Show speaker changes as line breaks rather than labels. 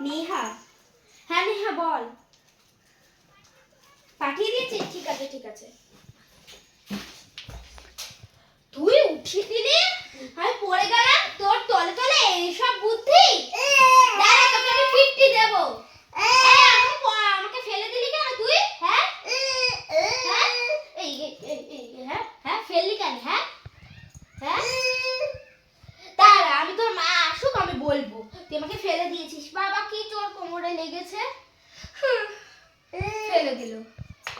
নেহা, হ্যাঁ নেহা বল। পাঠিয়ে দিয়েছি, ঠিক আছে ঠিক আছে। তুই উঠিয়ে দিলি, আমি পড়ে গেলাম তোর তলে তলে এইসব বুদ্ধি। দাঁড়া তোকে আমি পিট্টি দেব। আমাকে ফেলে দিলি কেন তুই? হ্যাঁ হ্যাঁ এই হ্যাঁ হ্যাঁ ফেললি কেন? হ্যাঁ হ্যাঁ দাঁড়া আমি তোর মা আসুক আমি বলবো তুই আমাকে ফেলে দিয়েছিস। বাবা কি তোর কোমরে লেগেছে, ফেলে দিল।